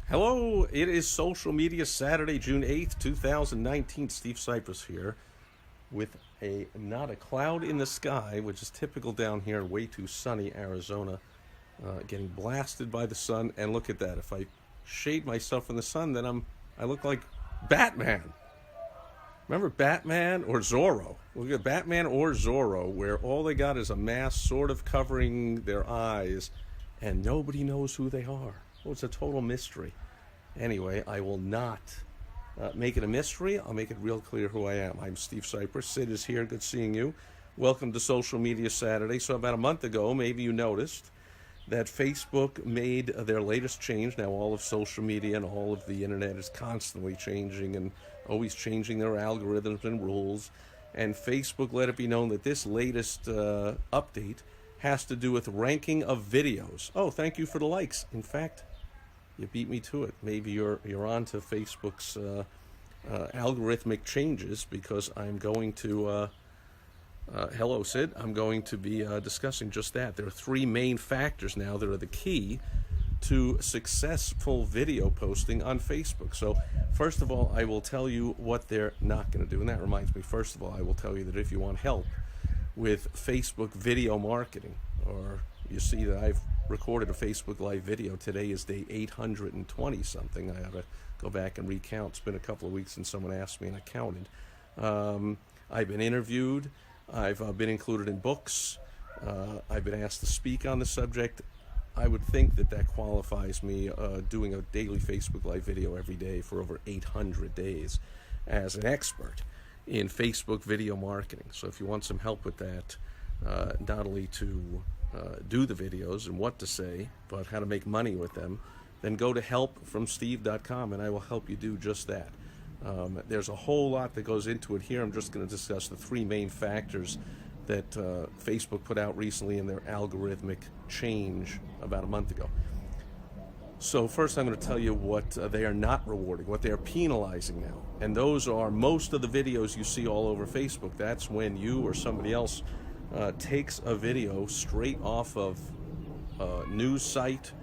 Hello, it is Social Media Saturday, June 8th, 2019. Steve Sipress here with not a cloud in the sky, which is typical down here, way too sunny Arizona, getting blasted by the sun. And look at that. If I shade myself from the sun, then I look like Batman. Remember Batman or Zorro? Look at Batman or Zorro, where all they got is a mask sort of covering their eyes, and nobody knows who they are. Well, it's a total mystery. Anyway, I will not make it a mystery. I'll make it real clear who I am. I'm Steve Sipress. Sid is here. Good seeing you. Welcome to Social Media Saturday. So about a month ago, maybe you noticed that Facebook made their latest change. Now all of social media and all of the internet is constantly changing and always changing their algorithms and rules. And Facebook let it be known that this latest update has to do with ranking of videos. Oh, thank you for the likes. In fact, you beat me to it. Maybe you're on to Facebook's algorithmic changes, because I'm going to, hello Sid, I'm going to be discussing just that. There are three main factors now that are the key to successful video posting on Facebook. So first of all, I will tell you what they're not going to do. And that reminds me, first of all, I will tell you that if you want help with Facebook video marketing, or you see that I've recorded a Facebook Live video. Today is day 820 something. I ought to go back and recount. It's been a couple of weeks since someone asked me and I counted. I've been interviewed. I've been included in books. I've been asked to speak on the subject. I would think that that qualifies me doing a daily Facebook Live video every day for over 800 days as an expert in Facebook video marketing. So if you want some help with that, not only to do the videos and what to say, but how to make money with them, then go to helpfromsteve.com and I will help you do just that. There's a whole lot that goes into it here. I'm just going to discuss the three main factors that Facebook put out recently in their algorithmic change about a month ago. So first I'm going to tell you what they are not rewarding, what they are penalizing now. And those are most of the videos you see all over Facebook. That's when you or somebody else takes a video straight off of a news site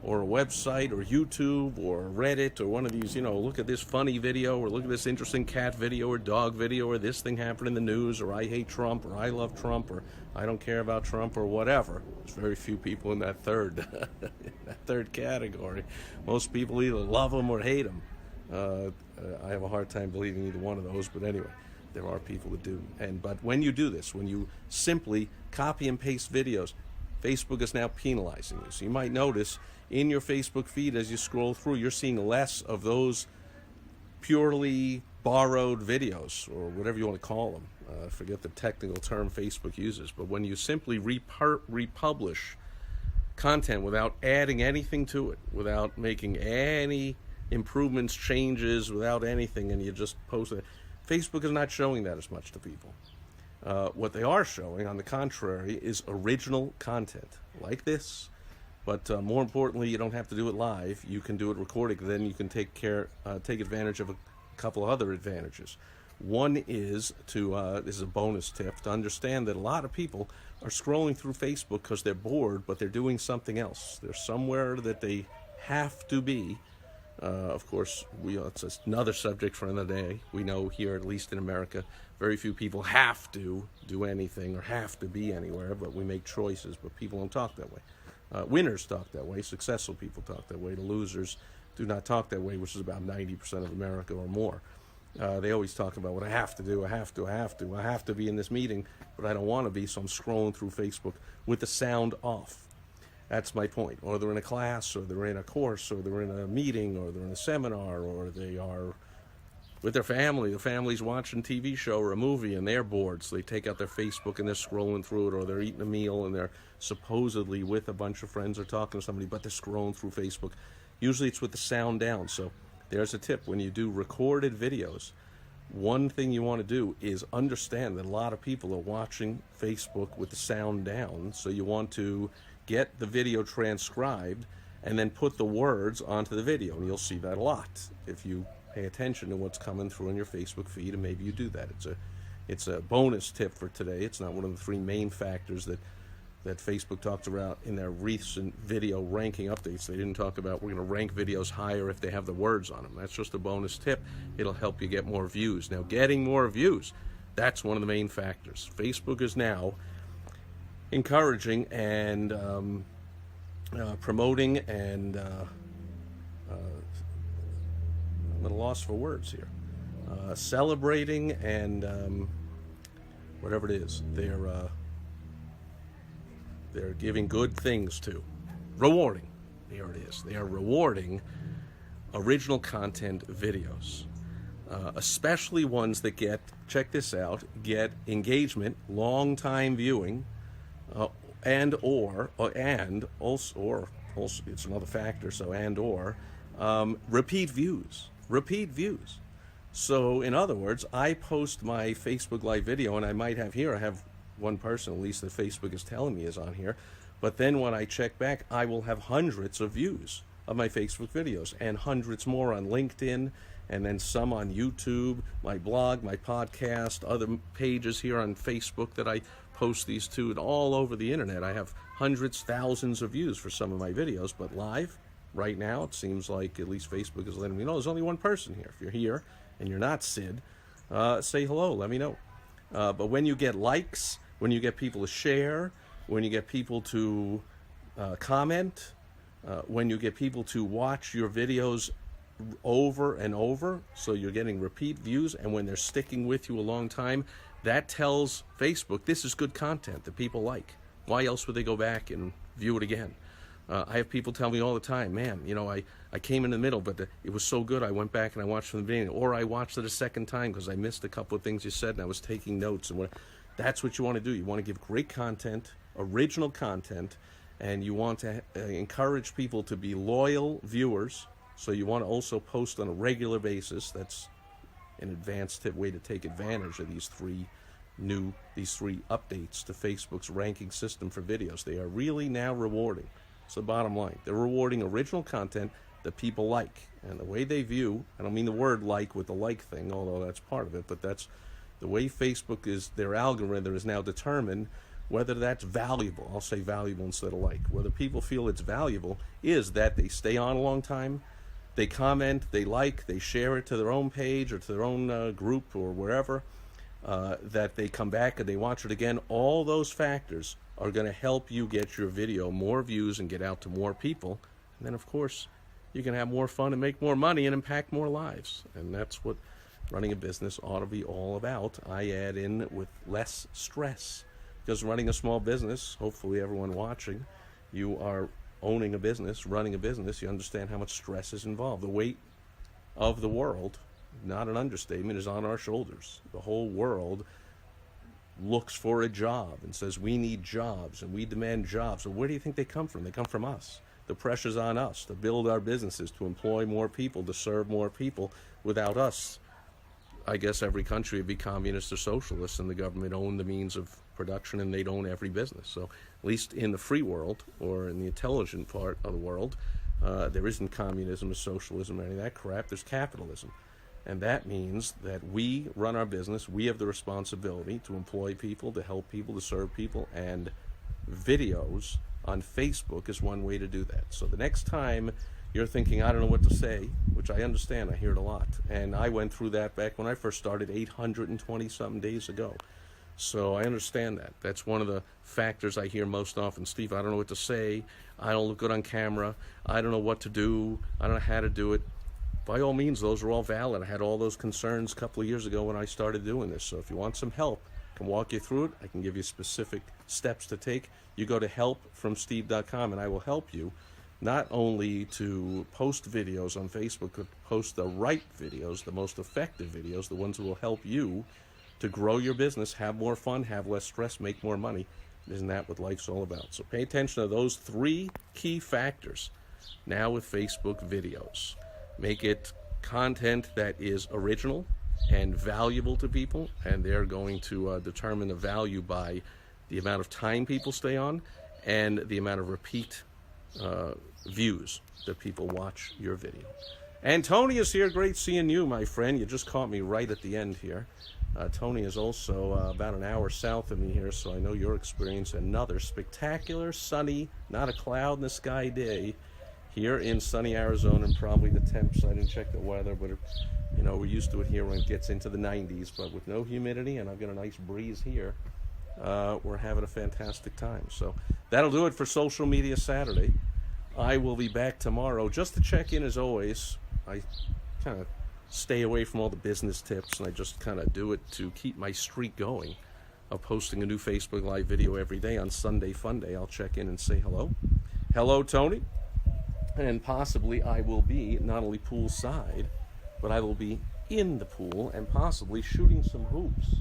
or a website or YouTube or Reddit or one of these, look at this funny video, or look at this interesting cat video or dog video, or this thing happened in the news, or I hate Trump, or I love Trump, or I don't care about Trump, or whatever. There's very few people in that third category. Most people either love him or hate him. I have a hard time believing either one of those, but anyway, there are people that do. But when you do this, when you simply copy and paste videos, Facebook is now penalizing you. So you might notice in your Facebook feed as you scroll through, you're seeing less of those purely borrowed videos, or whatever you want to call them. I forget the technical term Facebook uses. But when you simply republish content without adding anything to it, without making any improvements, changes, without anything, and you just post it, Facebook is not showing that as much to people. What they are showing, on the contrary, is original content like this. But more importantly, you don't have to do it live. You can do it recorded. Then you can take advantage of a couple of other advantages. One is this is a bonus tip, to understand that a lot of people are scrolling through Facebook because they're bored, but they're doing something else. They're somewhere that they have to be. Of course, it's another subject for another day. We know here, at least in America, very few people have to do anything or have to be anywhere, but we make choices, but people don't talk that way. Winners talk that way. Successful people talk that way. The losers do not talk that way, which is about 90% of America or more. They always talk about what I have to do. I have to be in this meeting, but I don't want to be, so I'm scrolling through Facebook with the sound off. That's my point. Or they're in a class, or they're in a course, or they're in a meeting, or they're in a seminar, or they are with their family. The family's watching a TV show or a movie and they're bored, so they take out their Facebook and they're scrolling through it, or they're eating a meal and they're supposedly with a bunch of friends or talking to somebody, but they're scrolling through Facebook. Usually it's with the sound down. So there's a tip. When you do recorded videos, one thing you want to do is understand that a lot of people are watching Facebook with the sound down, so you want to get the video transcribed and then put the words onto the video, and you'll see that a lot if you pay attention to what's coming through in your Facebook feed, and maybe you do that. It's a bonus tip for today. It's not one of the three main factors that that Facebook talked about in their recent video ranking updates. They didn't talk about we're going to rank videos higher if they have the words on them. That's just a bonus tip. It'll help you get more views. Now, getting more views, that's one of the main factors. Facebook is now encouraging and promoting and I'm at a loss for words here. Celebrating and whatever it is, they're giving good things to. Rewarding. Here it is. They are rewarding original content videos, especially ones that get, check this out, get engagement, long time viewing, and also it's another factor. So repeat views. Repeat views. So in other words, I post my Facebook Live video, and I might have here, I have one person at least that Facebook is telling me is on here, but then when I check back, I will have hundreds of views of my Facebook videos and hundreds more on LinkedIn, and then some on YouTube, my blog, my podcast, other pages here on Facebook that I post these to, and all over the internet. I have hundreds, thousands of views for some of my videos, but live, right now, it seems like at least Facebook is letting me know there's only one person here. If you're here and you're not Sid, say hello, let me know. But when you get likes, when you get people to share, when you get people to comment, when you get people to watch your videos over and over, so you're getting repeat views, and when they're sticking with you a long time, that tells Facebook this is good content that people like. Why else would they go back and view it again? I have people tell me all the time, man, you know, I came in the middle, but it was so good I went back and I watched from the beginning, or I watched it a second time because I missed a couple of things you said and I was taking notes. And that's what you want to do. You want to give great content, original content, and you want to encourage people to be loyal viewers. So you want to also post on a regular basis. That's an advanced way to take advantage of these three updates to Facebook's ranking system for videos. They are really now rewarding. It's the bottom line. They're rewarding original content that people like. And the way they view, I don't mean the word like with the like thing, although that's part of it, but that's the way Facebook is, their algorithm is now determined whether that's valuable. I'll say valuable instead of like. Whether people feel it's valuable is that they stay on a long time, they comment, they like, they share it to their own page or to their own group or wherever, that they come back and they watch it again. All those factors are going to help you get your video more views and get out to more people. And then, of course, you can have more fun and make more money and impact more lives. And that's what running a business ought to be all about. I add in with less stress, because running a small business, hopefully everyone watching, you are owning a business, running a business, you understand how much stress is involved. The weight of the world, not an understatement, is on our shoulders. The whole world looks for a job and says we need jobs and we demand jobs. So where do you think they come from? They come from us. The pressure's on us to build our businesses, to employ more people, to serve more people. Without us, I guess every country would be communist or socialist, and the government owned the means of production and they'd own every business. So at least in the free world, or in the intelligent part of the world, there isn't communism or socialism or any of that crap. There's capitalism. And that means that we run our business. We have the responsibility to employ people, to help people, to serve people, and videos on Facebook is one way to do that. So the next time you're thinking, I don't know what to say, which I understand, I hear it a lot. And I went through that back when I first started 820-something days ago. So I understand that. That's one of the factors I hear most often. Steve, I don't know what to say. I don't look good on camera. I don't know what to do. I don't know how to do it. By all means, those are all valid. I had all those concerns a couple of years ago when I started doing this. So if you want some help, I can walk you through it. I can give you specific steps to take. You go to helpfromsteve.com and I will help you not only to post videos on Facebook, but post the right videos, the most effective videos, the ones that will help you to grow your business, have more fun, have less stress, make more money. Isn't that what life's all about? So pay attention to those three key factors now with Facebook videos. Make it content that is original and valuable to people, and they're going to determine the value by the amount of time people stay on and the amount of repeat views that people watch your video. And Tony is here. Great seeing you, my friend. You just caught me right at the end here. Tony is also about an hour south of me here, so I know you're experiencing another spectacular, sunny, not a cloud in the sky day here in sunny Arizona, and probably the temps. I didn't check the weather, but we're used to it here when it gets into the 90s. But with no humidity, and I've got a nice breeze here, we're having a fantastic time. So that'll do it for Social Media Saturday. I will be back tomorrow just to check in as always. I kind of stay away from all the business tips, and I just kind of do it to keep my streak going of posting a new Facebook Live video every day. On Sunday Fun Day, I'll check in and say hello. Hello, Tony. And possibly I will be not only poolside, but I will be in the pool and possibly shooting some hoops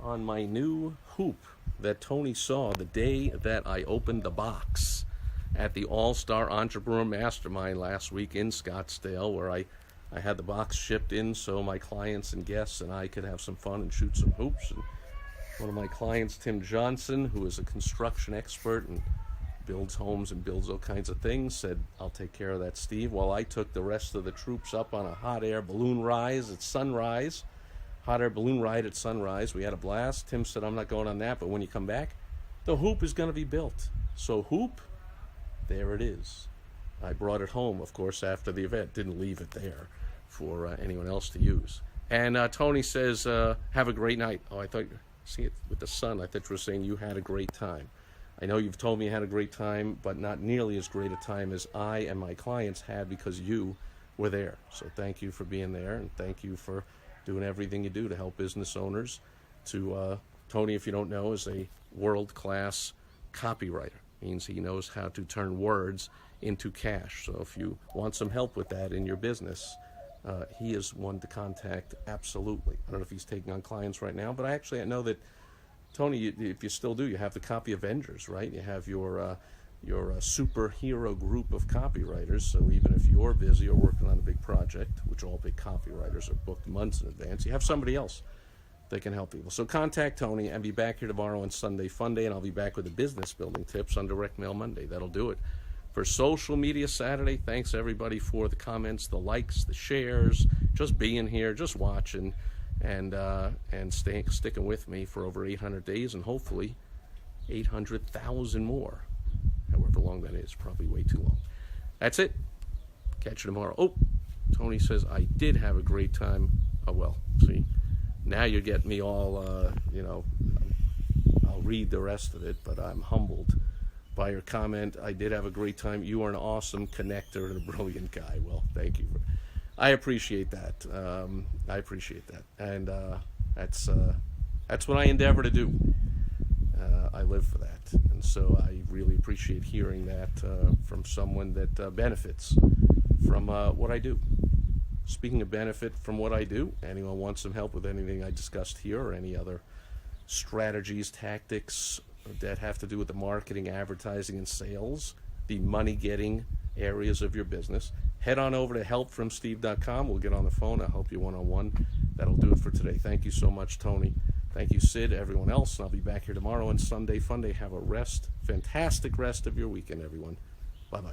on my new hoop that Tony saw the day that I opened the box at the All-Star Entrepreneur Mastermind last week in Scottsdale, where I had the box shipped in so my clients and guests and I could have some fun and shoot some hoops. And one of my clients, Tim Johnson, who is a construction expert and builds homes and builds all kinds of things, said, "I'll take care of that, Steve," while I took the rest of the troops up on a hot air balloon rise at sunrise. Hot air balloon ride at sunrise. We had a blast. Tim said, "I'm not going on that, but when you come back, the hoop is going to be built." So hoop, there it is. I brought it home, of course, after the event. Didn't leave it there for anyone else to use. And Tony says, have a great night. Oh, I thought, see it with the sun, I thought you were saying you had a great time. I know you've told me you had a great time, but not nearly as great a time as I and my clients had because you were there. So thank you for being there, and thank you for doing everything you do to help business owners. Tony, if you don't know, is a world-class copywriter. Means he knows how to turn words into cash. So if you want some help with that in your business, he is one to contact, absolutely. I don't know if he's taking on clients right now, but I know that, Tony, if you still do, you have the Copy Avengers, right? You have your superhero group of copywriters, so even if you're busy or working on a big project, which all big copywriters are booked months in advance, you have somebody else that can help people. So contact Tony, and be back here tomorrow on Sunday Fun Day, and I'll be back with the business building tips on Direct Mail Monday. That'll do it for Social Media Saturday. Thanks everybody for the comments, the likes, the shares, just being here, just watching, and sticking with me for over 800 days, and hopefully 800,000 more. However long that is, probably way too long. That's it. Catch you tomorrow. Oh, Tony says I did have a great time. Oh well, see, now you're getting me all, I'll read the rest of it, but I'm humbled by your comment. I did have a great time. You are an awesome connector and a brilliant guy. Well, thank you. I appreciate that. And that's what I endeavor to do. I live for that. And so I really appreciate hearing that from someone that benefits from what I do. Speaking of benefit from what I do, anyone wants some help with anything I discussed here or any other strategies, tactics that have to do with the marketing, advertising, and sales, the money-getting areas of your business, head on over to helpfromsteve.com. We'll get on the phone. I'll help you one-on-one. That'll do it for today. Thank you so much, Tony. Thank you, Sid, everyone else. And I'll be back here tomorrow on Sunday Fun Day. Have a fantastic rest of your weekend, everyone.